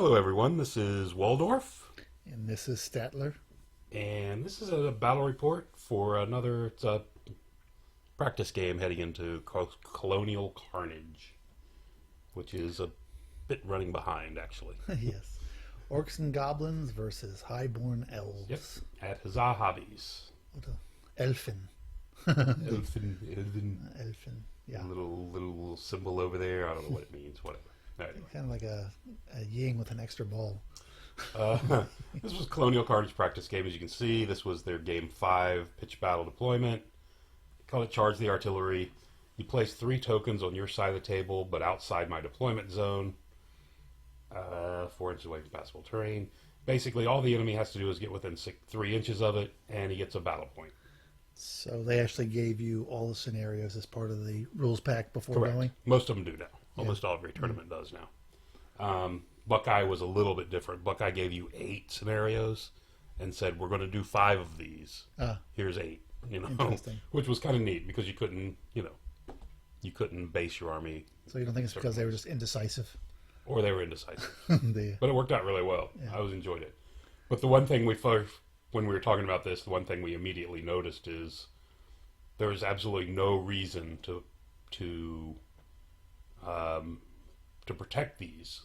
Hello everyone, this is Waldorf, And this is Statler. and this is a battle report for another practice game heading into Colonial Carnage, which is a bit running behind, actually. Yes. Orcs and Goblins versus Highborn Elves. Yep, at Huzzah Hobbies. What a Elfin. Elfin. Elfin. Yeah. Little symbol over there. I don't know what it means, whatever. Anyway. Kind of like a ying with an extra ball. This was Colonial Carnage practice game, as you can see. This was their Game 5 pitch battle deployment. They call it Charge the Artillery. You place 3 tokens on your side of the table, but outside my deployment zone. 4 inches away from passable terrain. Basically, all the enemy has to do is get within 3 inches of it, and he gets a battle point. So they actually gave you all the scenarios as part of the rules pack before Correct. going? Most of them do now. Almost every tournament does now. Buckeye was a little bit different. Buckeye gave you 8 scenarios and said, we're going to do 5 of these. Here's 8. Interesting. Which was kind of neat because you couldn't, you couldn't base your army. So you don't think it's because they were just indecisive? Or they were indecisive. The, But it worked out really well. Yeah. I always enjoyed it. But the one thing when we were talking about this, the one thing we immediately noticed is there is absolutely no reason to protect these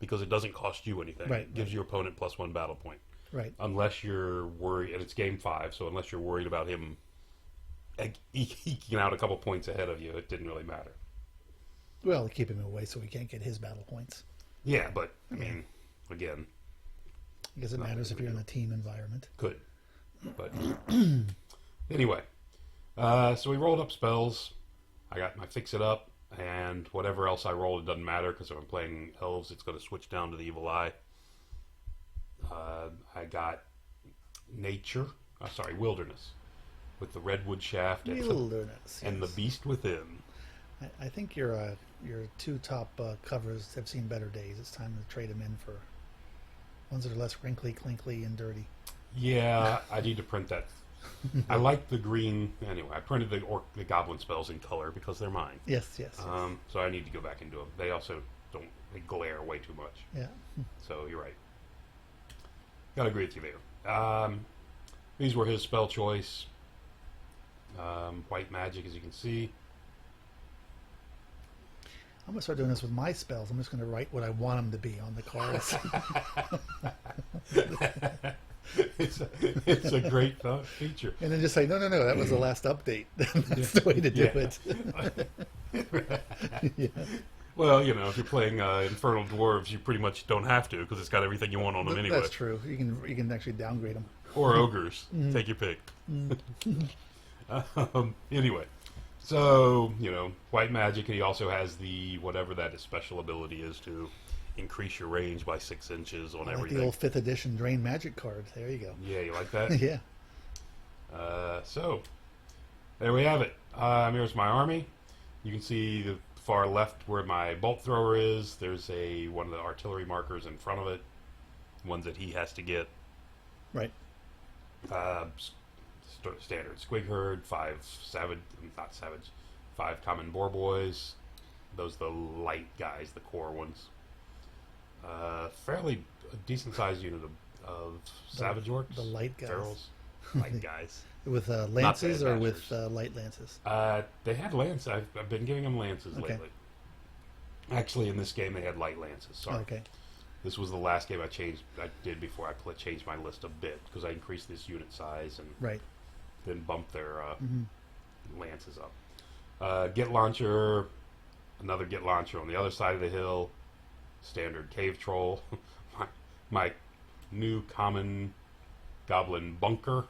because it doesn't cost you anything. Right, It gives your opponent +1 battle point. right. Unless you're worried, and it's Game 5, so unless you're worried about him eking out a couple points ahead of you, it didn't really matter. Well, keep him away so he can't get his battle points. Yeah, but, I mean, again, I guess it matters if you're in a team environment. could. But, anyway. So we rolled up spells. I got my Fix It Up, and whatever else I roll, it doesn't matter, because if I'm playing Elves, it's going to switch down to the Evil Eye. I got Wilderness, with the Redwood Shaft Wilderness. and the Yes. Beast Within. I think your 2 top covers have seen better days. It's time to trade them in for ones that are less wrinkly, clinkly, and dirty. Yeah, I need to print that. I like the green. Anyway, I printed the Goblin spells in color because they're mine. Yes, yes. So I need to go back and do them. They also they glare way too much. Yeah. So you're right. Gotta agree with you there. These were his spell choice. White magic, as you can see. I'm going to start doing this with my spells. I'm just going to write what I want them to be on the cards. It's a great feature. And then just say, no, that was the last update. That's the way to do it. Yeah. Well, if you're playing Infernal Dwarves, you pretty much don't have to because it's got everything you want on them anyway. That's true. You can actually downgrade them. Or ogres. Take your pick. Anyway, so, white magic, and he also has the, whatever that special ability is to increase your range by 6 inches on Like everything. the old 5th edition Drain Magic card. There you go. Yeah, you like that? Yeah. So, there we have it. Here's my army. You can see the far left where my bolt thrower is. There's one of the artillery markers in front of it. Ones that he has to get. Right. Standard squig herd, 5 common boar boys. Those are the light guys, the core ones. Fairly decent sized unit of savage orcs. The light guys. Ferals. Light guys. With lances or with bashers. light lances? They had lances. I've been giving them lances Okay. lately. Actually, in this game, they had light lances. Sorry. Okay. This was the last game I did before I changed my list a bit because I increased this unit size and Right. then bumped their lances up. Get launcher, another get launcher on the other side of the hill. Standard cave troll. my new common goblin bunker.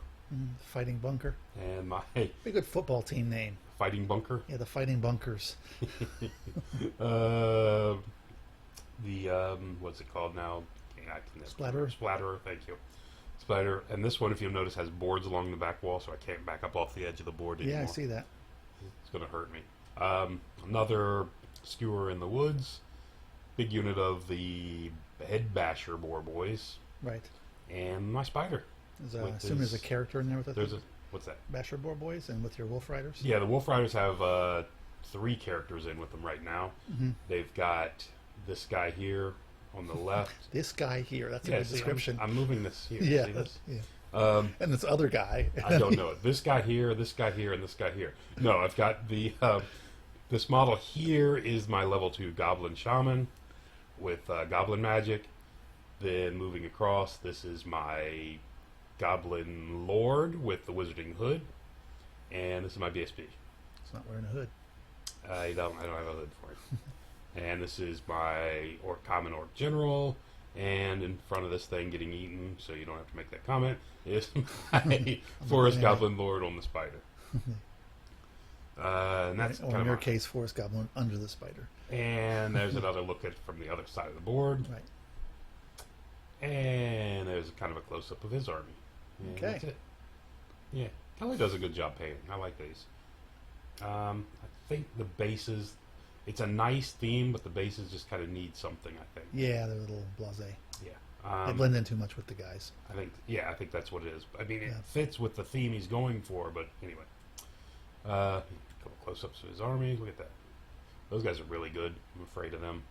Fighting Bunker. And my Be a good football team name. fighting bunker. Yeah, the Fighting Bunkers. What's it called now? Splatterer? Splatterer, thank you. Splatterer. And this one, if you'll notice, has boards along the back wall, so I can't back up off the edge of the board anymore. Yeah, I see that. It's going to hurt me. Another skewer in the woods. Big unit of the head basher boar boys. Right. And my spider. I assume there's a character in there with it. What's that? Basher Boar Boys and with your Wolf Riders? Yeah, the Wolf Riders have 3 characters in with them right now. Mm-hmm. They've got this guy here, on the left. This guy here. That's a Yeah, good see, description. I'm moving this here. Yeah. See this? Yeah. And this other guy. I don't know it. This guy here, this guy here, and this guy here. No, I've got the this model here is my level 2 Goblin Shaman with Goblin Magic. Then moving across, this is my Goblin Lord with the Wizarding Hood, and this is my BSB. It's not wearing a hood. I don't have a hood for it. And this is my Common Orc General. And in front of this thing getting eaten, so you don't have to make that comment, is my Forest Goblin Lord on the spider. And that's or in your case, Forest Goblin under the spider. And there's another look at it from the other side of the board. Right. And there's kind of a close-up of his army. And Okay. that's it. Yeah, Kelly does a good job painting. I like these. I think the bases... It's a nice theme, but the bases just kind of need something, I think. Yeah, they're a little blasé. Yeah. They blend in too much with the guys. I think that's what it is. I mean, it Yeah. fits with the theme he's going for, but anyway. A couple close-ups of his army. Look at that. Those guys are really good. I'm afraid of them,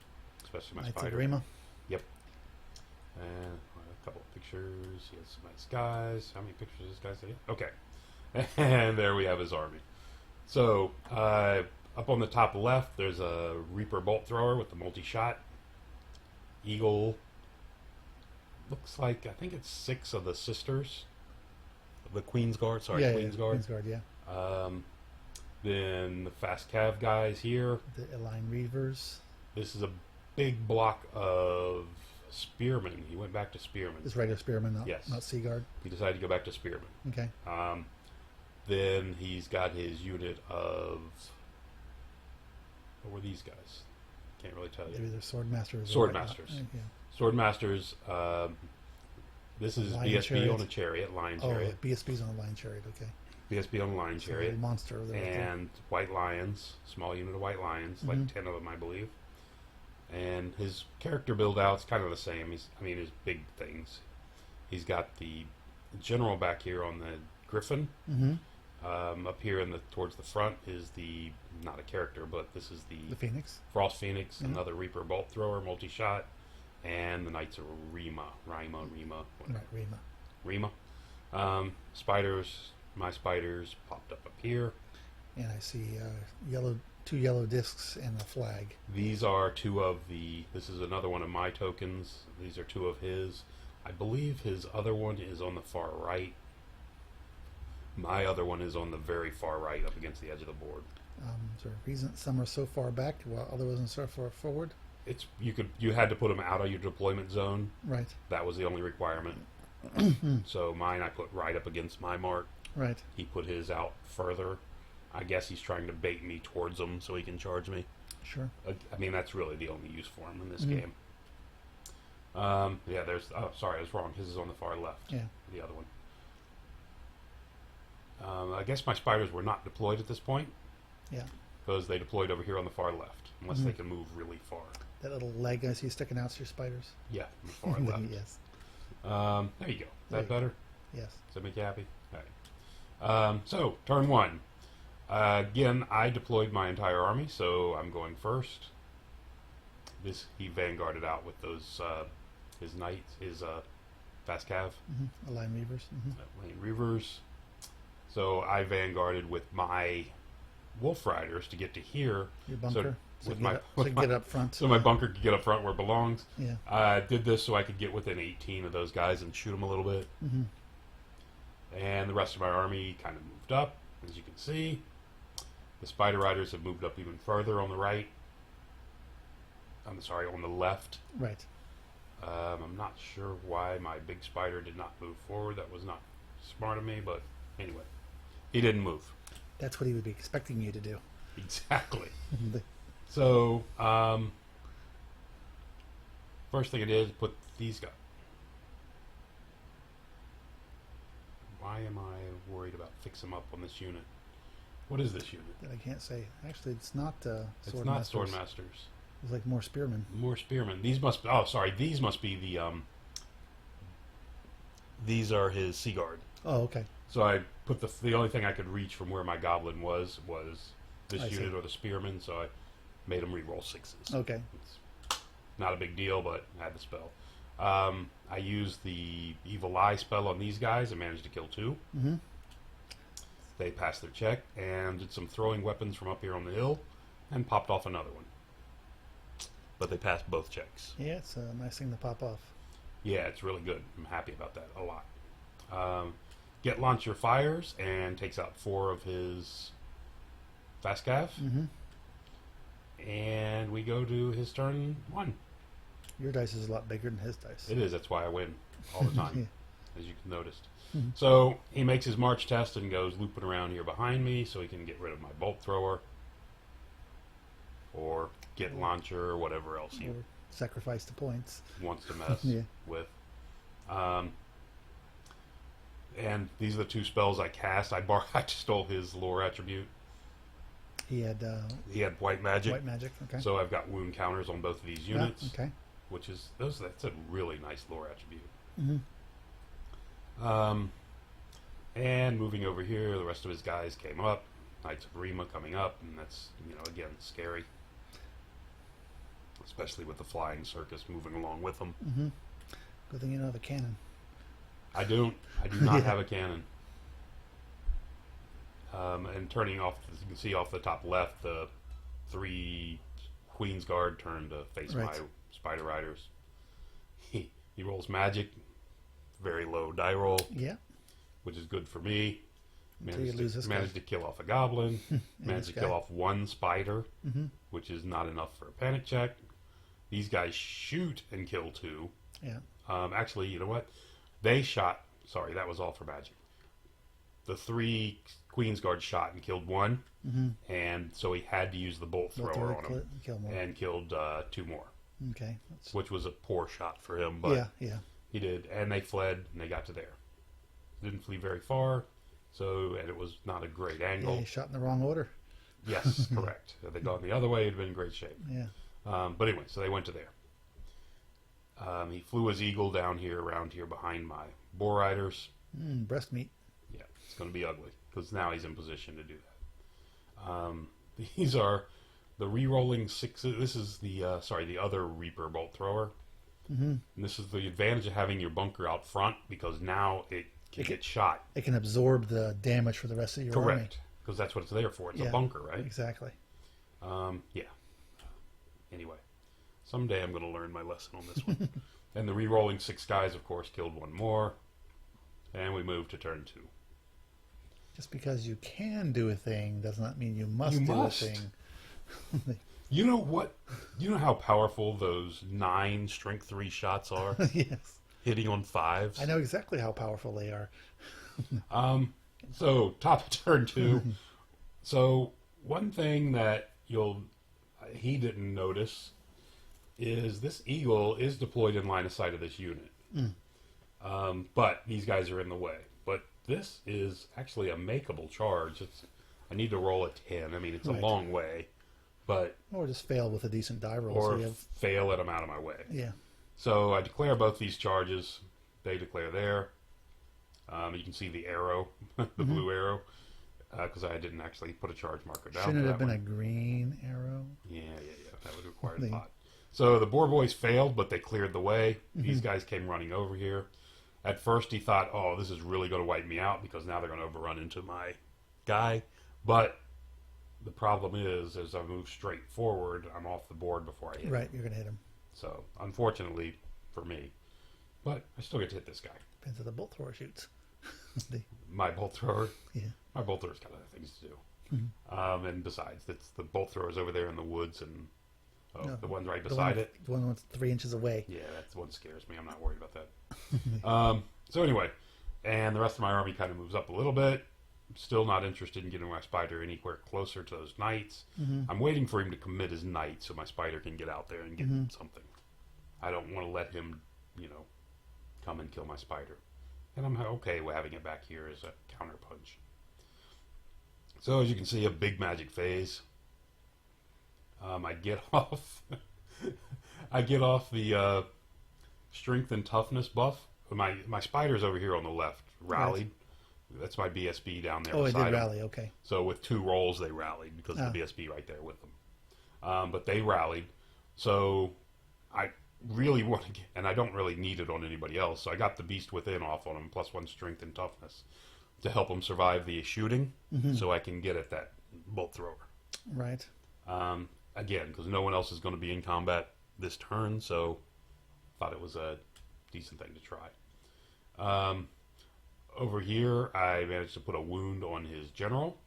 especially my Knights of spider. Rima. Yep. And a couple of pictures. He has some nice guys. How many pictures does this guy say? Okay. And there we have his army. So, up on the top left, there's a Reaper Bolt Thrower with the multi-shot. Eagle. Looks like, I think it's 6 of the sisters. The Queen's Guard. Sorry, Yeah, Queen's Guard. Queen's Guard, yeah. Then the Fast Cav guys here. The Align Reavers. This is a big block of Spearmen. He went back to Spearmen. This regular Spearman, not, Yes. not Sea Guard. He decided to go back to Spearmen. Okay. Then he's got his unit of... What were these guys? Can't really tell Maybe you. they're Sword Masters. Sword or whatnot. Masters. Yeah. Sword Masters. This is Lion BSB Chariot. on a chariot, Lion Oh, Chariot. BSB's on a Lion Chariot, okay. BSB on a Lion So Chariot. a monster over there. And White Lions. Small unit of White Lions. Mhm. Like 10 of them, I believe. And his character build out's kind of the same. His big things. He's got the general back here on the Griffin. Mm-hmm. Up here towards the front is not a character, but this is The Phoenix. Frost Phoenix, Mhm. another Reaper Bolt Thrower, multi-shot, and the Knights of Rima, whatever. Right, Rima. Spiders, my spiders popped up here. And I see two yellow discs and a flag. These are this is another one of my tokens. These are 2 of his. I believe his other one is on the far right. My other one is on the very far right, up against the edge of the board. Is there a reason some are so far back while other ones are so far forward? You had to put them out of your deployment zone. Right. That was the only requirement. So mine I put right up against my mark. Right. He put his out further. I guess he's trying to bait me towards him so he can charge me. Sure. I mean, that's really the only use for him in this Mhm. game. Sorry, I was wrong. His is on the far left. Yeah. The other one. I guess my spiders were not deployed at this point. Yeah. Because they deployed over here on the far left. Unless Mhm. they can move really far. That little leg I see sticking out to your spiders. Yeah, on the far left. Yes. There you go. Is There that you better? Yes. Does that make you happy? All right. So, turn 1. Again, I deployed my entire army, so I'm going first. He vanguarded out with those, his knights, his fast cav, Mm-hmm. Align Reavers. Mm-hmm. lane reavers. So I vanguarded with my wolf riders to get to here. Your bunker. So with get my- up, so with get my- up front. So my bunker could get up front where it belongs. Yeah. I did this so I could get within 18 of those guys and shoot them a little bit. Mm-hmm. And the rest of my army kind of moved up, as you can see. The spider riders have moved up even further on the right. On the left. Right. I'm not sure why my big spider did not move forward. That was not smart of me, but anyway. He didn't move. That's what he would be expecting you to do. Exactly. So, first thing I did is put these guys. Why am I worried about fixing them up on this unit? What is this unit? That I can't say. Actually, it's not It's Sword not Masters. Sword Masters. It's like more Spearmen. More Spearmen. These must be the, these are his Sea Guard. Oh, okay. So I put the only thing I could reach from where my Goblin was this I unit see. or the Spearmen, so I made them re-roll 6s. Okay. Not a big deal, but I had the spell. I used the Evil Eye spell on these guys and managed to kill 2. Mm-hmm. They passed their check and did some throwing weapons from up here on the hill and popped off another one. But they passed both checks. Yeah, it's a nice thing to pop off. Yeah, it's really good. I'm happy about that a lot. Get Launcher fires and takes out 4 of his fast cav. Mm-hmm. And we go to his turn 1. Your dice is a lot bigger than his dice. It is. That's why I win all the time, Yeah. as you can notice. Mhm. So he makes his march test and goes looping around here behind me so he can get rid of my bolt thrower or get launcher or whatever else he Or sacrifice the points. wants to mess Yeah. with. And these are the 2 spells I cast. I stole his lore attribute. He had He had white magic. white magic. Okay. So I've got wound counters on both of these Yeah, units, okay. which is that's a really nice lore attribute. Mm-hmm. And moving over here, the rest of his guys came up. Knights of Rima coming up, and that's, again, scary. Especially with the flying circus moving along with them. Mm-hmm. Good thing you don't have a cannon. I do not Yeah. have a cannon. And turning off, as you can see off the top left, the 3 Queen's Guard turn to face Right. my Spider Riders. He rolls magic, very low die roll, Yeah. which is good for me. Until you lose this guy. Managed to kill off a goblin. Managed this to kill guy. off 1 spider, Mm-hmm. which is not enough for a panic check. These guys shoot and kill 2. Yeah. Actually, you know what? They shot. Sorry, that was all for magic. The 3 Queen's Guard shot and killed 1, Mm-hmm. and so he had to use the bolt thrower on him Kill more. and killed 2 more, Okay. That's, which was a poor shot for him, but yeah. he did. And they fled, and they got to there. Didn't flee very far, and it was not a great Yeah, angle. he shot in the wrong order. Yes, correct. Had they gone the other way, it'd been in great shape. Yeah. But anyway, so they went to there. He flew his eagle down here, around here behind my boar riders. Breast meat. Yeah, it's going to be ugly because now he's in position to do that. These are the re-rolling 6. This is the other Reaper bolt thrower. Mm-hmm. And this is the advantage of having your bunker out front because now it can get shot. It can absorb the damage for the rest of your army. Correct, because that's what it's there for. It's a bunker, right? Exactly. Yeah. Anyway, someday I'm going to learn my lesson on this one. And the re-rolling 6 guys, of course, killed 1 more. And we move to turn 2. Just because you can do a thing does not mean you must do a thing. You know what? You know how powerful those 9 strength 3 shots are? Yes. Hitting on 5s? I know exactly how powerful they are. So, top of turn 2. So, one thing that he didn't notice is this eagle is deployed in line of sight of this unit. But these guys are in the way. But this is actually a makeable charge. I need to roll a 10. I mean, it's Right. a long way. But Or just fail with a decent die roll. or so you have, fail at them out of my way. yeah. So I declare both these charges. They declare there. You can see the arrow, the blue arrow, because I didn't actually put a charge marker down. Shouldn't it for have that been one. a green arrow? Yeah. That would require a lot. So the boar boys failed, but they cleared the way. These guys came running over here. At first he thought, oh, this is really going to wipe me out because now they're going to overrun into my guy. But the problem is, as I move straight forward, I'm off the board before I hit Right, him. you're going to hit him. So, unfortunately for me. But I still get to hit this guy. Depends how the bolt thrower shoots. My bolt thrower. Yeah. My bolt thrower's got other things to do. And besides, it's the bolt thrower's over there in the woods, and the one right beside it. The one that's 3 inches away. Yeah, that's the one that scares me. I'm not worried about that. So anyway, and the rest of my army kind of moves up a little bit. Still not interested in getting my spider anywhere closer to those knights. I'm waiting for him to commit his knight so my spider can get out there and get something. I don't want to let him, come and kill my spider. And I'm okay with having it back here as a counter punch. So as you can see, a big magic phase. I get off. I get off the strength and toughness buff. My spider's over here on the left rallied. Right. That's my BSB down there. Oh, it beside did him. rally. Okay. So with 2 rolls, they rallied because of the BSB right there with them. But they rallied. So I really want to get, and I don't really need it on anybody else, so I got the Beast Within off on him, +1 strength and toughness, to help him survive the shooting, so I can get at that bolt thrower. Right. Again, because no one else is going to be in combat this turn, so thought it was a decent thing to try. Over here, I managed to put a wound on his general.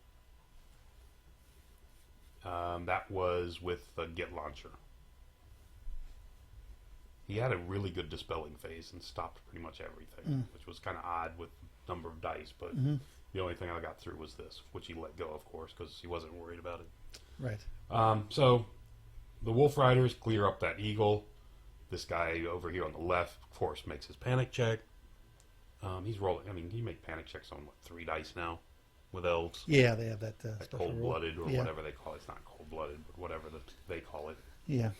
That was with the Get Launcher. He had a really good dispelling phase and stopped pretty much everything, which was kind of odd with the number of dice, but the only thing I got through was this, which he let go, of course, because he wasn't worried about it. Right. So the Wolf Riders clear up that eagle. This guy over here on the left, of course, makes his panic check. He's rolling. I mean, you make panic checks on, what, 3 dice now with elves? Yeah, they have that That special cold-blooded, rule. or Yeah. whatever they call it. It's not cold-blooded, but whatever they call it. Yeah.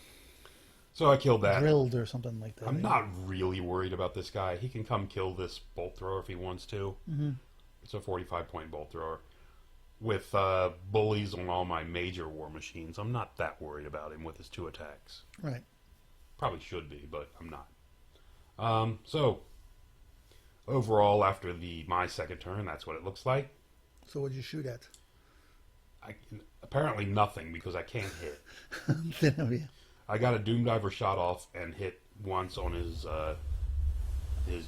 So I killed that. Drilled or something like that. I'm not really worried about this guy. He can come kill this bolt thrower if he wants to. It's a 45-point bolt thrower. With bullies on all my major war machines, I'm not that worried about him with his 2 attacks. Right. Probably should be, but I'm not. So, overall, after my second turn, that's what it looks like. So what'd you shoot at? Apparently nothing, because I can't hit. Yeah. I got a Doom Diver shot off and hit once on his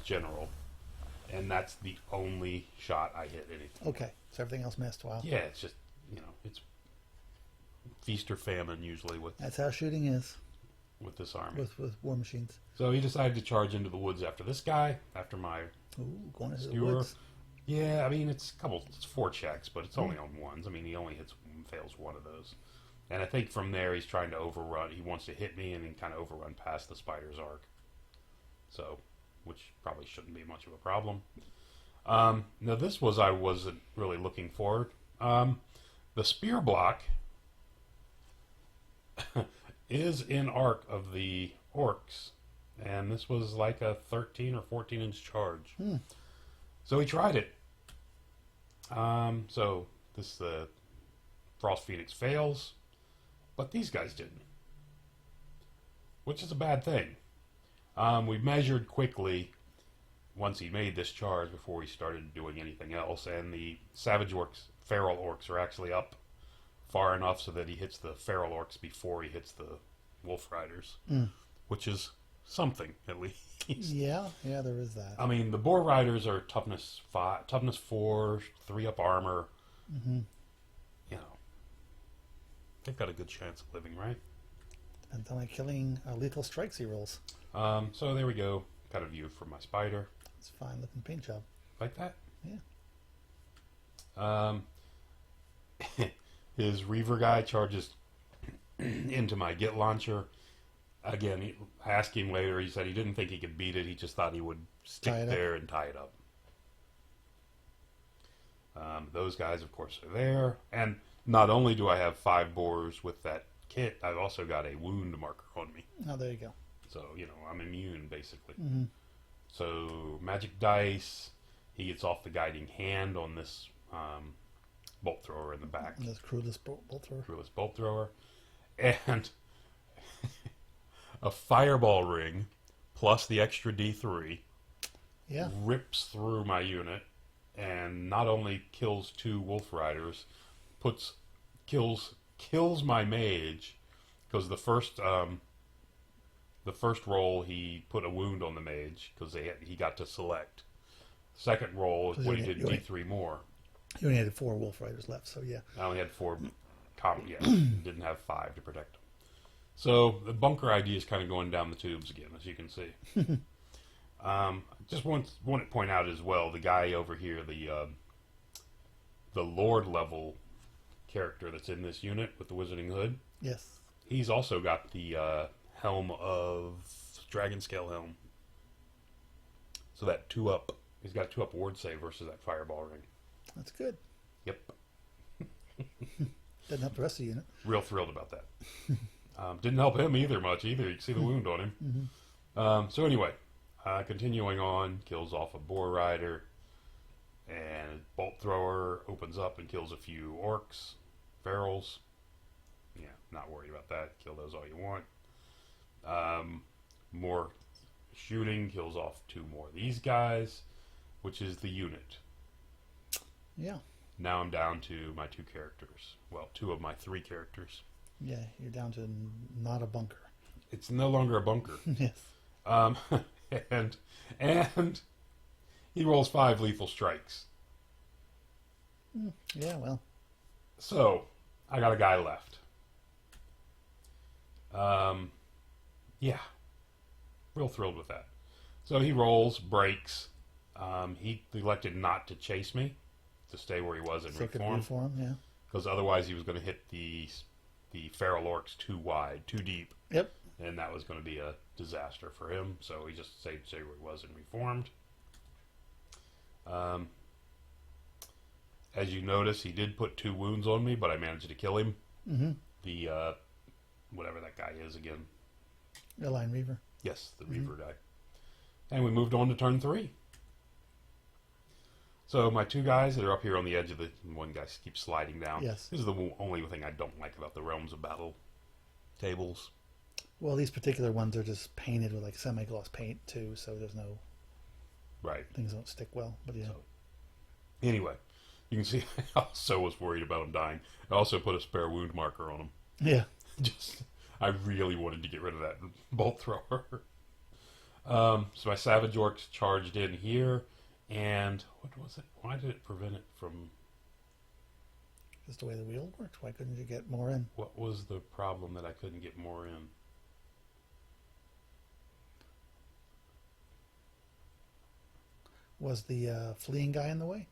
general. And that's the only shot I hit anything. Okay. So everything else missed. Wow. Yeah, it's just, it's feast or famine usually with That's how shooting is this army. with war machines. So he decided to charge into the woods after this guy, after my Ooh, going into the skewer. woods. Yeah, I mean, it's 4 checks, but it's only on ones. I mean, he only fails one of those. And I think from there he's trying to overrun. He wants to hit me and then kind of overrun past the spider's arc. So, which probably shouldn't be much of a problem. Now this I wasn't really looking for. The spear block is in arc of the orcs, and this was like a 13 or 14 inch charge. So he tried it. So this Frost Phoenix fails, but these guys didn't, which is a bad thing. We measured quickly once he made this charge before he started doing anything else, and the Savage Orcs, Feral Orcs, are actually up far enough so that he hits the Feral Orcs before he hits the Wolf Riders, which is something, at least. Yeah, there is that. I mean, the Boar Riders are toughness 4, 3 up armor. They've got a good chance of living, right? And then killing lethal strikes he rolls. So there we go. Got a view from my spider. It's a fine looking paint job. Like that? Yeah. His Reaver guy charges into my Get Launcher. Again, I asked him later. He said he didn't think he could beat it. He just thought he would stick there and tie it up. Those guys, of course, are there. And not only do I have 5 boars with that kit, I've also got a wound marker on me. Oh, there you go. So, I'm immune, basically. So, magic dice. He gets off the guiding hand on this bolt thrower in the back. And this crewless bolt thrower. Crewless bolt thrower. And a fireball ring plus the extra D3 rips through my unit and not only kills 2 Wolf Riders, kills my mage, because the first roll he put a wound on the mage because he got to select. Second roll is when he did D3 more. You only had 4 Wolf Riders left, so yeah. I only had 4 didn't have 5 to protect them. So the bunker idea is kind of going down the tubes again, as you can see. Just want to point out as well, the guy over here, the Lord level character that's in this unit with the Wizarding Hood. Yes. He's also got the helm of Dragon Scale helm. So that 2-up, he's got a 2-up ward save versus that fireball ring. That's good. Yep. Doesn't help the rest of the unit. Real thrilled about that. Didn't help him much either. You can see the wound on him. So anyway, continuing on, kills off a Boar Rider, and Bolt Thrower opens up and kills a few Orcs, Ferals. Yeah, not worried about that. Kill those all you want. More shooting kills off 2 more of these guys, which is the unit. Yeah. Now I'm down to my 2 characters. Well, 2 of my 3 characters. Yeah, you're down to not a bunker. It's no longer a bunker. Yes. Um, and he rolls 5 lethal strikes. Yeah, well. So I got a guy left. Yeah, real thrilled with that. So he rolls, breaks. He elected not to chase me, to stay where he was and So it could reform. reform, yeah. Because otherwise he was going to hit the feral orcs too wide, too deep. Yep. And that was going to be a disaster for him. So he just stayed where he was and reformed. As you notice, he did put 2 wounds on me, but I managed to kill him. Mm-hmm. The, whatever that guy is again. The Line Reaver. Yes, the Reaver guy. And we moved on to turn 3. So my 2 guys that are up here on the edge of the... One guy keeps sliding down. Yes. This is the only thing I don't like about the Realms of Battle tables. Well, these particular ones are just painted with like semi-gloss paint too, so there's no... Right. Things don't stick well, but yeah. So, anyway, you can see I also was worried about him dying. I also put a spare wound marker on him. Yeah. I really wanted to get rid of that bolt thrower. So my Savage Orcs charged in here, and what was it? Why did it prevent it from... Just the way the wheel works. Why couldn't you get more in? What was the problem that I couldn't get more in? Was the fleeing guy in the way?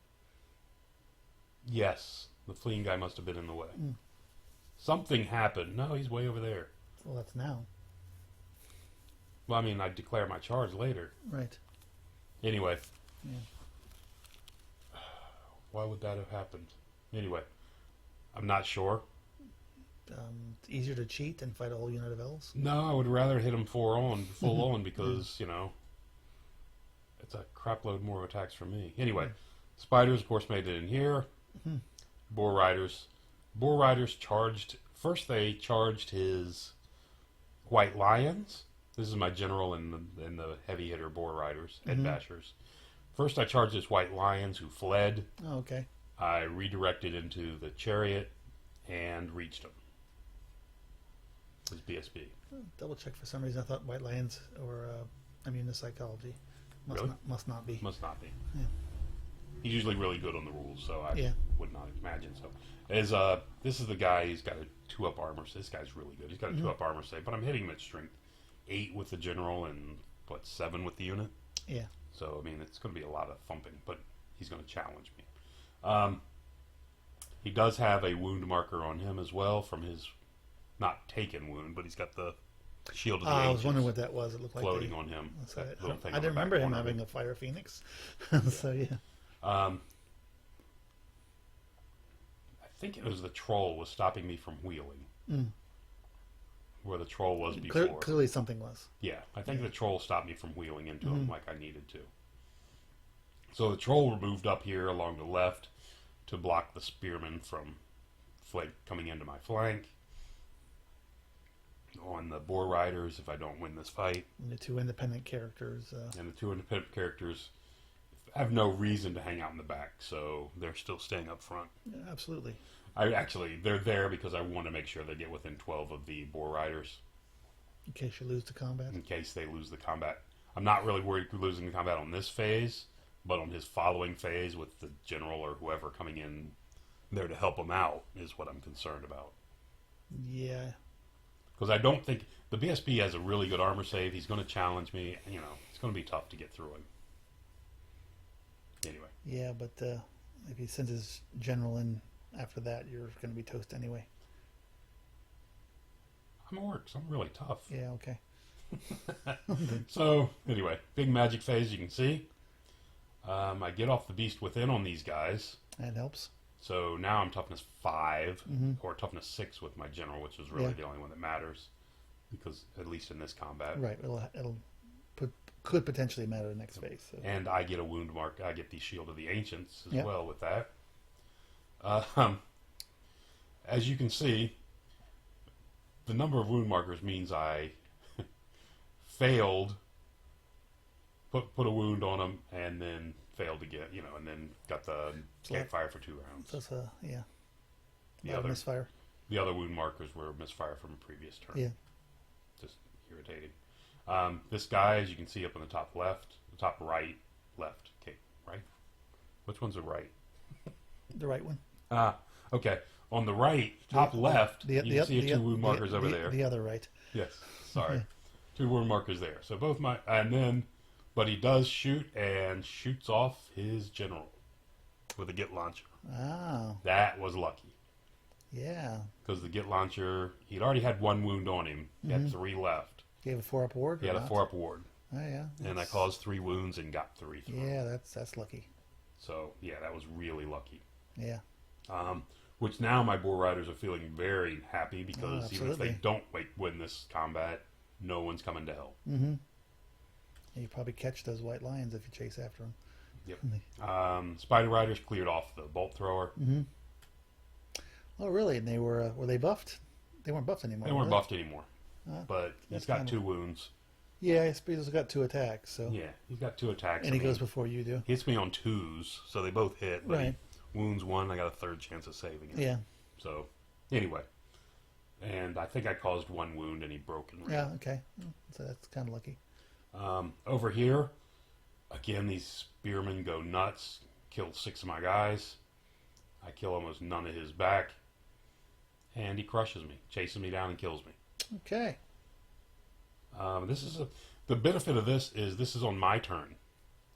Yes, the fleeing guy must have been in the way. Mm. Something happened. No, he's way over there. Well, that's now. Well, I mean, I declare my charge later. Right. Anyway. Yeah. Why would that have happened? Anyway, I'm not sure. It's easier to cheat than fight a whole unit of elves. No, I would rather hit him full on because, you know, it's a crap load more attacks from me. Anyway, spiders, of course, made it in here. Mm-hmm. Boar riders. Boar riders charged. First, they charged his white lions. This is my general and the heavy hitter boar riders, head bashers. First, I charged his white lions who fled. Oh, okay. I redirected into the chariot and reached him. His BSB. Double check for some reason. I thought white lions or immune to psychology. Really? Must not be. Must not be. Yeah. He's usually really good on the rules, so I Yeah. would not imagine so. As this is the guy. He's got a 2-up armor. This guy's really good. He's got a 2-up armor save, but I'm hitting him at strength 8 with the general and 7 with the unit. Yeah. So I mean, it's going to be a lot of thumping, but he's going to challenge me. He does have a wound marker on him as well from his not taken wound, but he's got the shield of the I was ancients wondering what that was. It looked like floating on him. So That little thing I on the didn't back remember him corner of having it. a fire phoenix. So yeah. I think it was the troll was stopping me from wheeling. Where the troll was before. Clearly something was. Yeah, I think the troll stopped me from wheeling into him like I needed to. So the troll moved up here along the left to block the spearmen from coming into my flank. On the boar riders, if I don't win this fight. And the 2 independent characters. And the 2 independent characters have no reason to hang out in the back, so they're still staying up front. Yeah, absolutely. They're there because I want to make sure they get within 12 of the boar riders. In case you lose the combat. In case they lose the combat. I'm not really worried losing the combat on this phase, but on his following phase with the general or whoever coming in there to help him out is what I'm concerned about. Yeah. Because I don't think... The BSB has a really good armor save. He's going to challenge me. You know, it's going to be tough to get through him. Anyway. Yeah, but if he sends his general in after that, you're going to be toast anyway. I'm Orcs. I'm really tough. Yeah, okay. So, anyway, big magic phase, you can see. I get off the beast within on these guys. That helps. So now I'm toughness 5, or toughness 6 with my general, which is really the only one that matters. Because, at least in this combat. Right, could potentially matter the next phase. So. And I get a wound mark. I get the Shield of the Ancients as Yep. well with that. As you can see, the number of wound markers means I failed, put a wound on him, and then failed again, and then got the campfire for 2 rounds. So it's yeah. The other misfire. The other wound markers were misfire from a previous turn. Yeah. Just irritating. This guy, as you can see up on the top left, the top right, left. Okay, right? Which one's the right? The right one. Okay. On the right, top left, you can see 2 wound markers over there. The other right. Yes, sorry. 2 wound markers there. So both but he does shoot and shoots off his general with a Git launcher. Oh. That was lucky. Yeah. Because the Git launcher, he'd already had 1 wound on him. He had 3 left. Gave a 4-up ward? He had a 4-up ward. Oh, yeah. And I caused 3 wounds and got 3 through. Yeah, that's lucky. So, yeah, that was really lucky. Yeah. Which now my Boar Riders are feeling very happy because even if they don't win this combat, no one's coming to help. Mm-hmm. You probably catch those white lions if you chase after them. Yep. Spider Riders cleared off the bolt thrower. Mm-hmm. Oh, really? And they were they buffed? They weren't buffed anymore. They weren't buffed anymore. But he's got 2 wounds. Yeah, he's got 2 attacks. So yeah, he's got 2 attacks. And he goes before you do. He hits me on 2s, so they both hit. But right. He wounds 1. I got a 3rd chance of saving it. Yeah. So anyway, and I think I caused 1 wound, and he broke and ran. Yeah. Okay. So that's kind of lucky. Over here, again, these spearmen go nuts. Kill 6 of my guys. I kill almost none of his back. And he crushes me, chases me down, and kills me. Okay. The benefit of this is on my turn.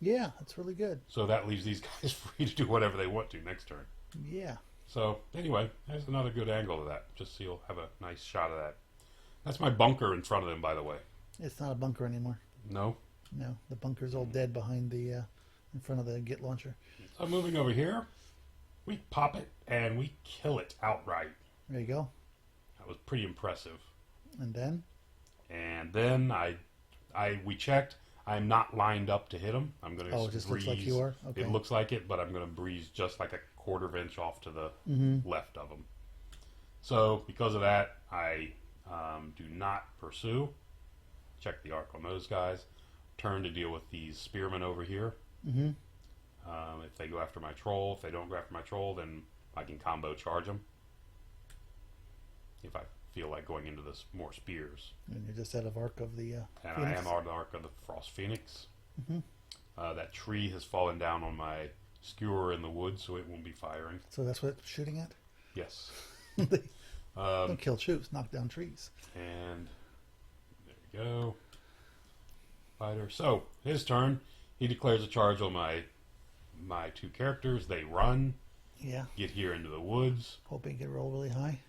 Yeah, that's really good. So that leaves these guys free to do whatever they want to next turn. Yeah. So anyway, there's another good angle of that. Just so you'll have a nice shot of that. That's my bunker in front of them, by the way. It's not a bunker anymore. No? No, the bunker's all dead behind the in front of the Git launcher. So moving over here, we pop it and we kill it outright. There you go. That was pretty impressive. And then? And then we checked. I'm not lined up to hit him. I'm going to it just looks like you are? Okay. It looks like it, but I'm going to breeze just like a 1/4 inch off to the left of him. So because of that, I do not pursue. Check the arc on those guys. Turn to deal with these spearmen over here. Mm-hmm. If they go after my troll, if they don't go after my troll, then I can combo charge them. If I feel like going into this more spears. And you're just out of arc of the and Phoenix. I am out of the arc of the Frost Phoenix. Mm-hmm. That tree has fallen down on my skewer in the woods, so it won't be firing. So that's what it's shooting at? Yes. Don't kill troops, knock down trees. And there we go. Fighter. So his turn. He declares a charge on my 2 characters. They run. Yeah. Get here into the woods. Hoping you can roll really high.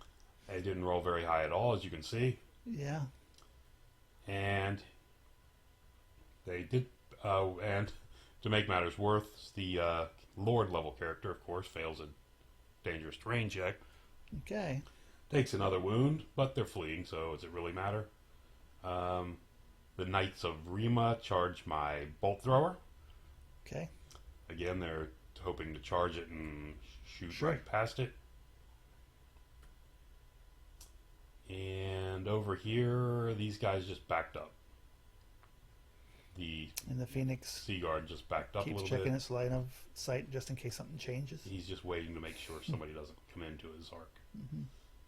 They didn't roll very high at all, as you can see. Yeah. And they did. And to make matters worse, the Lord level character, of course, fails a dangerous terrain check. Okay. Takes another wound, but they're fleeing, so does it really matter? The Knights of Rima charge my bolt thrower. Okay. Again, they're hoping to charge it and shoot Sure. right past it. And over here, these guys just backed up. And the Phoenix Sea Guard just backed up a keeps little checking bit. its line of sight just in case something changes. He's just waiting to make sure somebody doesn't come into his arc. Mm-hmm.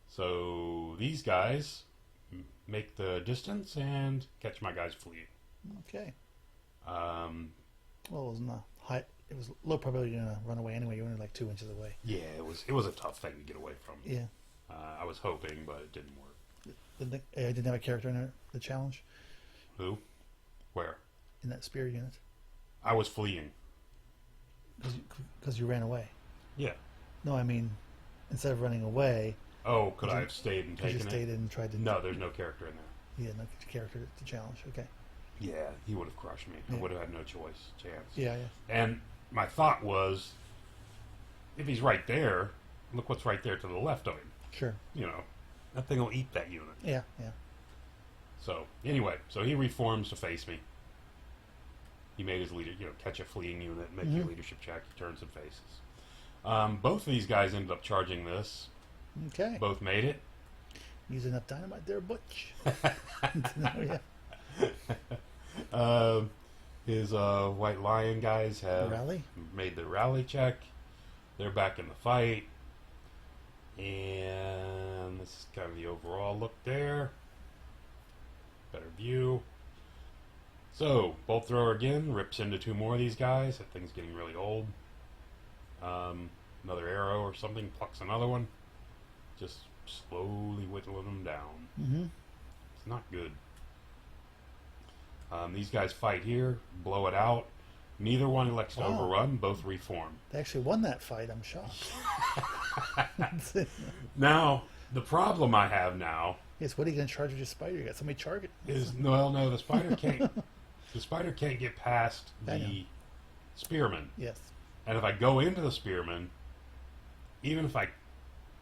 So these guys make the distance and catch my guys fleeing. Okay. Um, Well, it was not high. It was low probability you're gonna run away anyway. You're only like 2 inches away. yeah, it was a tough thing to get away from. Yeah. I was hoping, but it didn't work. I didn't have a character in the challenge Who? Where? in that spear unit I was fleeing. because you ran away. Yeah. No, I mean instead of running away, Oh, could I have stayed and because you taken stayed it? in and tried to. No, there's no character in there. Yeah, no character to challenge. Okay. Yeah, he would have crushed me. I Yeah. would have had no chance. Yeah. And my thought was, if he's right there, look what's right there to the left of him. Sure. That thing will eat that unit. Yeah. So, anyway, he reforms to face me. He made his leader, catch a fleeing unit, make your leadership check, he turns and faces. Both of these guys ended up charging this. Okay. Both made it. Use enough dynamite there, Butch. No, yeah. His White Lion guys have Rally? made the rally check. They're back in the fight. And this is kind of the overall look there. Better view. So, bolt thrower again, rips into 2 more of these guys. That thing's getting really old. Another arrow or something, plucks another one. Just slowly whittling them down. Mm-hmm. It's not good. These guys fight here, blow it out. Neither one elects to overrun, both reform. They actually won that fight, I'm shocked. Now, the problem I have now Yes, what are you going to charge with your spider? You got somebody charge it? is, no, the spider can't. The spider can't get past the spearman. Yes. And if I go into the spearman, even if I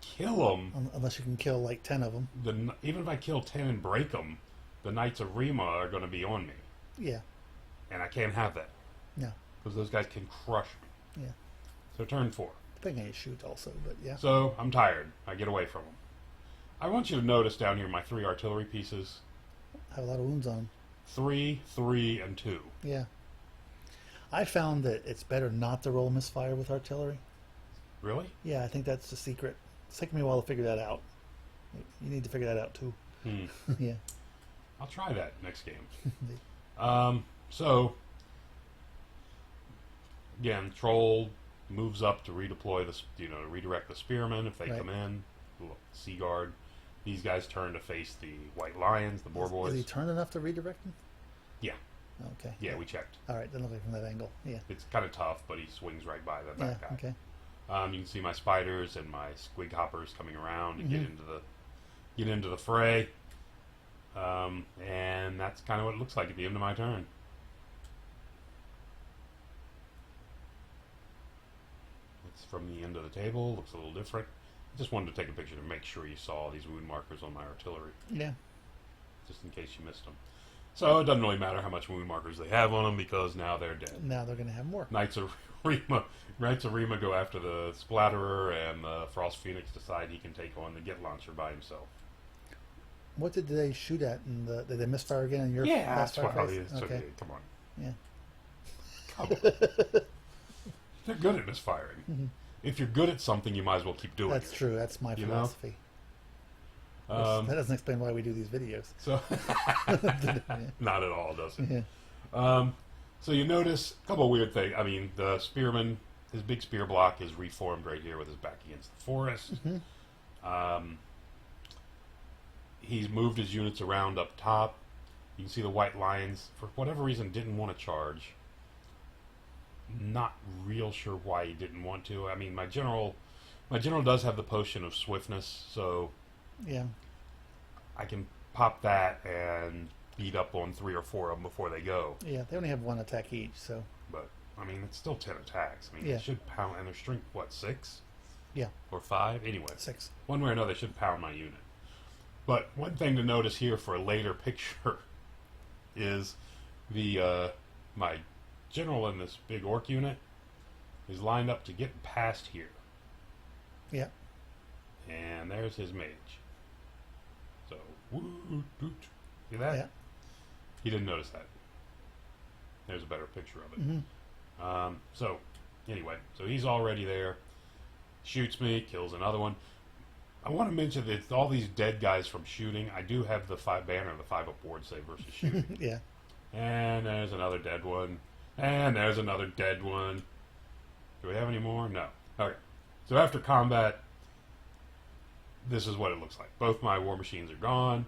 kill him, Unless you can kill like 10 of them. even if I kill 10 and break them, the Knights of Rima are going to be on me. Yeah. And I can't have that. No. Because those guys can crush me. Yeah. So turn 4. Depending on you shoot also, but yeah. So I'm tired. I get away from them. I want you to notice down here my 3 artillery pieces. Have a lot of wounds on them. 3, 3, and 2. Yeah. I found that it's better not to roll misfire with artillery. Really? Yeah, I think that's the secret. It's taken me a while to figure that out. You need to figure that out too. Yeah. I'll try that next game. So, again, Troll moves up to redeploy the, to redirect the spearmen if they come in. Sea Guard. These guys turn to face the White Lions, the Boar Boys. Is he turned enough to redirect them? Yeah. Okay. Yeah, we checked. All right, then look at it from that angle. Yeah. It's kind of tough, but he swings right by that guy. Okay. You can see my spiders and my squig hoppers coming around to get into the fray. And that's kind of what it looks like at the end of my turn. It's from the end of the table. Looks a little different. Just wanted to take a picture to make sure you saw these wound markers on my artillery. Yeah. Just in case you missed them. So it doesn't really matter how much wound markers they have on them because now they're dead. Now they're going to have more. Knights of Rima go after the Splatterer, and the Frost Phoenix decide he can take on the Git Launcher by himself. What did they shoot at? Did they misfire again in your that's last what phase? it's okay. Come on. Yeah. Come on. They're good at misfiring. Mm-hmm. If you're good at something, you might as well keep doing it. That's true. That's my philosophy. That doesn't explain why we do these videos. So, not at all, does it? Yeah. So you notice a couple of weird things. I mean, the spearman, his big spear block is reformed right here with his back against the forest. Mm-hmm. He's moved his units around up top. You can see the White Lions, for whatever reason, didn't want to charge. Not real sure why he didn't want to. I mean, my general does have the potion of swiftness, so Yeah. I can pop that and beat up on 3 or 4 of them before they go. Yeah, they only have 1 attack each, so. But I mean, it's still 10 attacks. I mean, Yeah. they should pound, and their strength, what, 6? Yeah. Or 5? Anyway, 6. one way or another, they should pound my unit. But one thing to notice here for a later picture is the my general in this big orc unit is lined up to get past here. Yeah. And there's his mage. So, woo, doot. See that? Yeah. He didn't notice that. There's a better picture of it. Mm-hmm. So, anyway, so he's already there. Shoots me, kills another one. I want to mention that all these dead guys from shooting, I do have the 5 banner, the 5 up ward save versus shooting. Yeah. And there's another dead one. And there's another dead one. Do we have any more? No. Okay. So after combat, this is what it looks like. Both my war machines are gone.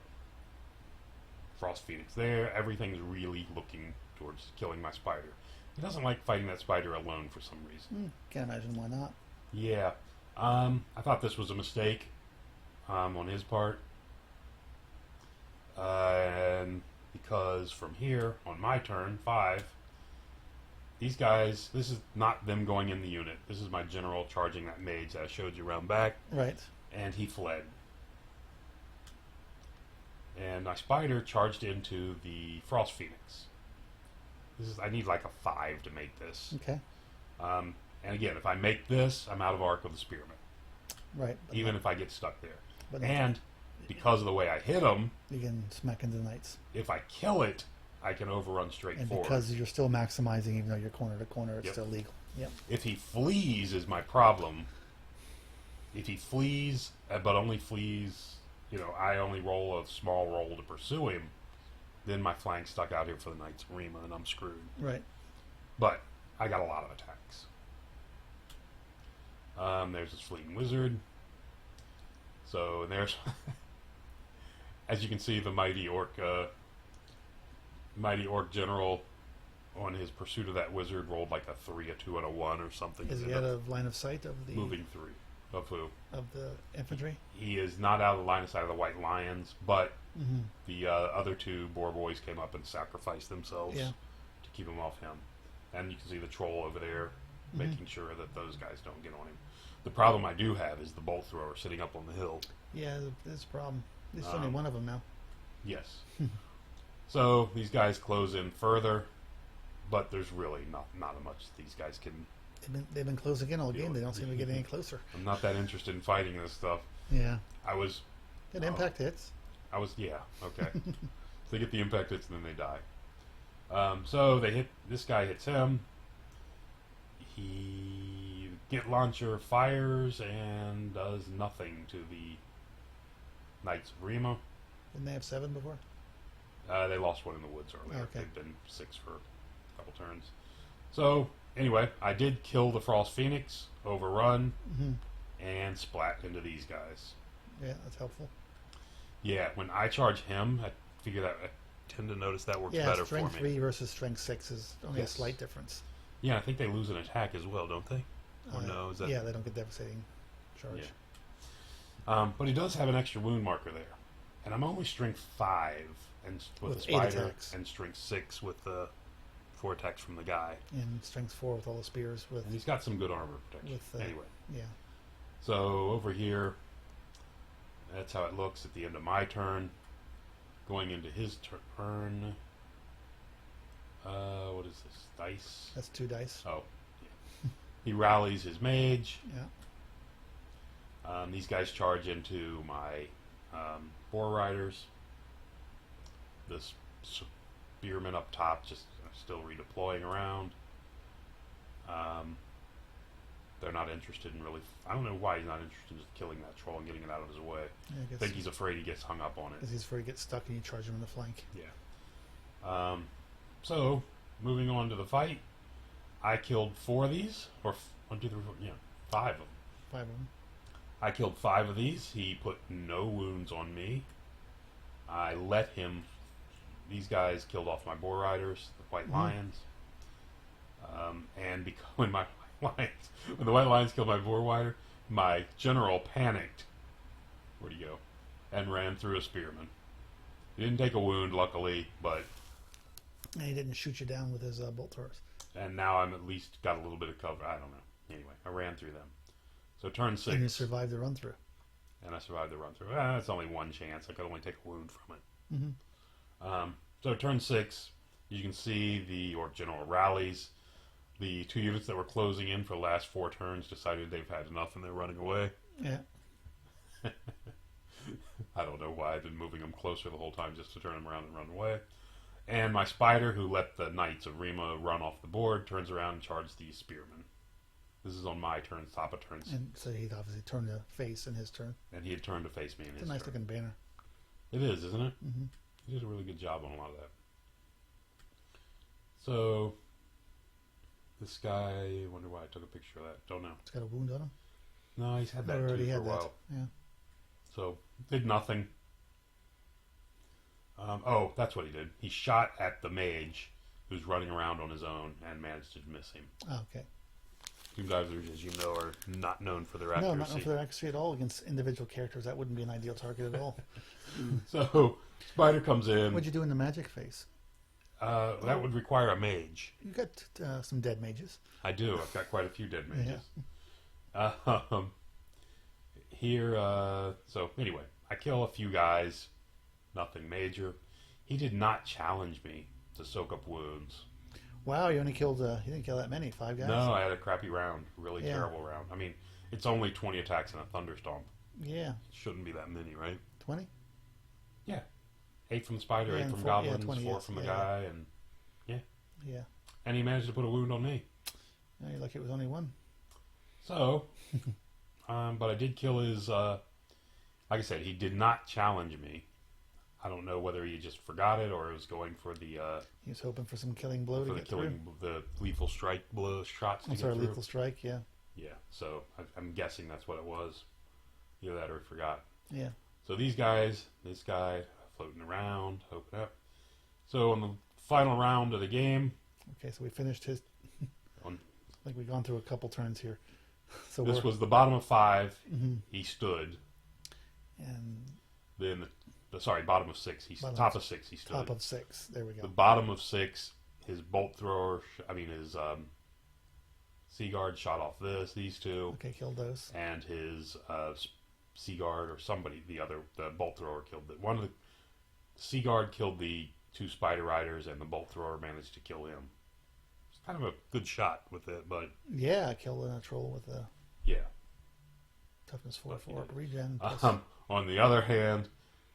Frost Phoenix there. Everything's really looking towards killing my spider. He doesn't like fighting that spider alone for some reason. Can't imagine why not. Yeah. I thought this was a mistake on his part. And because from here, on my turn, 5, these guys, this is not them going in the unit. This is my general charging that mage that I showed you around back. Right. And he fled. And my spider charged into the Frost Phoenix. I need like a 5 to make this. Okay. And again, if I make this, I'm out of arc of the spearman. Right. Even if I get stuck there. But and because of the way I hit him, you can smack into the knights. if I kill it, I can overrun straight And forward. because you're still maximizing, even though you're corner to corner, it's Yep. still legal. Yep. If he flees is my problem. If he flees, but only flees, I only roll a small roll to pursue him, then my flank's stuck out here for the Knights of Rima, and I'm screwed. Right. But I got a lot of attacks. There's this fleeing wizard. So, and there's, as you can see, the mighty orc general on his pursuit of that wizard rolled like a 3, a 2, and a 1 or something. Is he out of line of sight of the moving 3 of who? of the infantry? He is not out of the line of sight of the White Lions, but Mm-hmm. the other 2 boar boys came up and sacrificed themselves Yeah. to keep him off him. And you can see the troll over there making sure that those guys don't get on him. The problem I do have is the bolt thrower sitting up on the hill. Yeah, there's a problem. There's only one of them now. Yes. So these guys close in further, but there's really not much these guys can. They've been closing in all game. Yeah. They don't seem to get any closer. I'm not that interested in fighting this stuff. Yeah. I was, Good impact hits. yeah, okay. So they get the impact hits and then they die. So they hit, this guy hits him. He, Get Launcher fires and does nothing to the Knights of Rima. Didn't they have 7 before? They lost one in the woods earlier. Okay. They've been 6 for a couple turns. So, anyway, I did kill the Frost Phoenix, overrun, and splat into these guys. Yeah, that's helpful. Yeah, when I charge him, I figure that I tend to notice that works Yeah, better for strength me. 3 versus strength 6 is only Yes. a slight difference. Yeah, I think they lose an attack as well, don't they? Or no? Is that... Yeah, they don't get devastating charge. Yeah. But he does have an extra wound marker there. And I'm only strength 5 and with the 8 spider attacks. and strength 6 with the 4 attacks from the guy. And strength 4 with all the spears. With And he's got some good armor protection. With, Anyway. yeah. So over here, that's how it looks at the end of my turn. Going into his turn. What is this? Dice? That's 2 dice. Oh, yeah. He rallies his mage. Yeah. These guys charge into my boar riders. This spearman up top just still redeploying around. They're not interested in really... I don't know why he's not interested in just killing that troll and getting it out of his way. Yeah, I think he's afraid he gets hung up on it. because he's afraid he gets stuck and you charge him in the flank. Yeah. So, moving on to the fight. I killed 4 of these. Or 1, 2, 3, 4, 5 of them. 5 of them. I killed 5 of these. He put no wounds on me. I let him... These guys killed off my boar riders, the White Lions. And when the White Lions killed my boar rider, my general panicked. Where'd he go? And ran through a spearman. He didn't take a wound, luckily, but... And he didn't shoot you down with his bolt throwers. And now I'm at least got a little bit of cover. I don't know. Anyway, I ran through them. So turn 6. And you survived the run through. And I survived the run through. That's only one chance. I could only take a wound from it. So turn 6, you can see the Orc General rallies. The 2 units that were closing in for the last 4 turns decided they've had enough and they're running away. Yeah. I don't know why I've been moving them closer the whole time just to turn them around and run away. And my spider, who let the Knights of Rima run off the board, turns around and charges the spearmen. This is on my turn, top of turn 6. And so he'd obviously turned to face in his turn. And he had turned to face me in It's his a nice turn. looking banner. It is, isn't it? Mm-hmm. He did a really good job on a lot of that. So, this guy, I wonder why I took a picture of that. Don't know. It's got a wound on him. No, he's had that Or too already for a had while. that. Yeah. So, did nothing. Oh, that's what he did. He shot at the mage who's running around on his own and managed to miss him. Oh, okay. Doom divers, as you know, are not known for their accuracy. No, not known for their accuracy at all against individual characters. That wouldn't be an ideal target at all. So, Spider comes in. What'd you do in the magic phase? That would require a mage. You got some dead mages. I do. I've got quite a few dead mages. Here, so anyway, I kill a few guys. Nothing major. He did not challenge me to soak up wounds. Wow, you only killed, you didn't kill that many, 5 guys? No, I had a crappy round. Really Yeah. terrible round. I mean, it's only 20 attacks and a thunderstomp. Yeah. Shouldn't be that many, right? 20? Yeah. 8 from the spider, Yeah, 8 and from 4 yeah, goblins, 20 4 hits, from the yeah. guy, and Yeah. and he managed to put a wound on me. Yeah, you're lucky it was only one. So, but I did kill his. Like I said, he did not challenge me. I don't know whether he just forgot it or was going for the He was hoping for some killing blow to for the get killing the lethal strike blow shots to through. I'm get sorry, through. lethal strike. Yeah. Yeah, so I'm guessing that's what it was. Either that or he forgot. Yeah. So these guys, this guy floating around, hoping up. So on the final round of the game, Okay, so we finished his. on I think we've gone through a couple turns here. So this we're, was the bottom of 5. Mhm. He stood. And Then sorry, bottom of 6. He's Bottom top of- of 6. He stood. top of 6. There we The go. bottom of 6. His bolt thrower. His sea guard shot off these two, Okay, killed those. and his sea guard or somebody. The bolt thrower killed one of the sea guard killed the 2 spider riders, and the bolt thrower managed to kill him. It's kind of a good shot with it, but Yeah, I killed a troll with a yeah. toughness 4 But, for regen. On the other hand,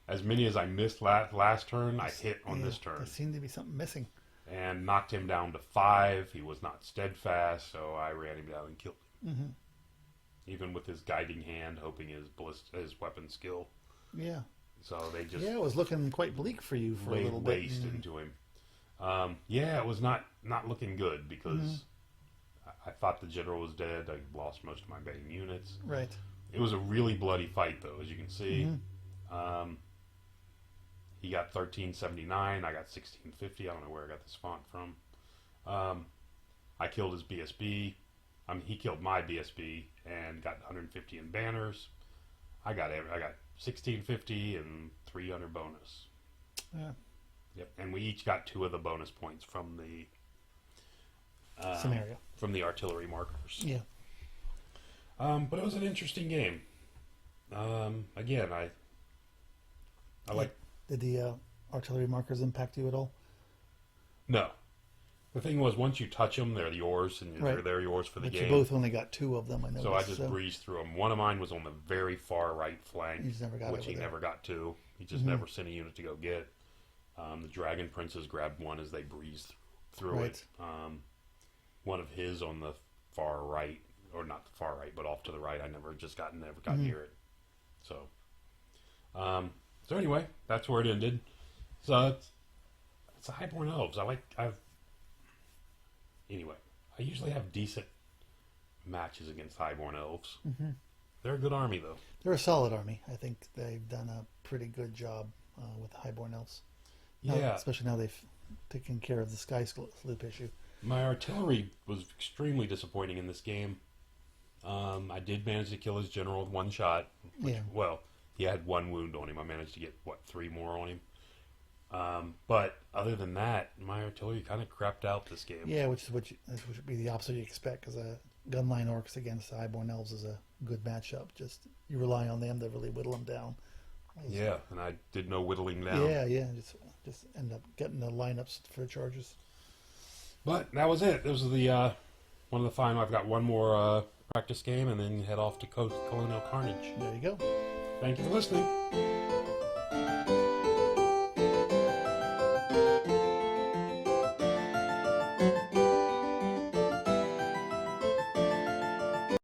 as many as I missed last turn, I hit on Yeah, this turn There seemed to be something missing. and knocked him down to 5. He was not steadfast, so I ran him down and killed him. Mm-hmm. Even with his guiding hand, hoping his weapon skill. Yeah. So they just Yeah, it was looking quite bleak for you for a laid little bit. waste into him. Yeah, it was not looking good because I thought the general was dead. I lost most of my main units. Right. It was a really bloody fight, though, as you can see. Mhm. He got 1379. I got 1650. I don't know where I got this font from. I killed his BSB. He killed my BSB and got 150 in banners. I got 1650 and 300 bonus. Yeah. Yep, and we each got 2 of the bonus points from the Scenario. from the artillery markers. Yeah. But it was an interesting game. Again, I like. Did the artillery markers impact you at all? No. The thing was, once you touch them, they're yours, and Right. they're yours for the But game. you both only got 2 of them, I noticed. So I just breezed through them. One of mine was on the very far right flank, You just never got which over he there. never got to. He just never sent a unit to go get. The Dragon Princes grabbed one as they breezed through it. One of his on the far right, or not the far right, but off to the right. I never got near it. So, so anyway, that's where it ended. So it's a Highborn Elves. Anyway, I usually have decent matches against Highborn Elves. Mm-hmm. They're a good army, though. They're a solid army. I think they've done a pretty good job with the Highborn Elves. Now, Yeah. especially now they've taken care of the Sky Sloop issue. My artillery was extremely disappointing in this game. I did manage to kill his general with 1 shot. Yeah. Well, he had 1 wound on him. I managed to get, 3 more on him? But other than that, my artillery kind of crapped out this game. Yeah, which would be the opposite you expect, because gunline orcs against the Highborn Elves is a good matchup. Just you rely on them to really whittle them down. Yeah, and I did no whittling down. Yeah. Just end up getting the lineups for the charges. But that was it. This was the one of the final. I've got one more practice game, and then head off to Colonial Carnage. There you go. Thank you for listening.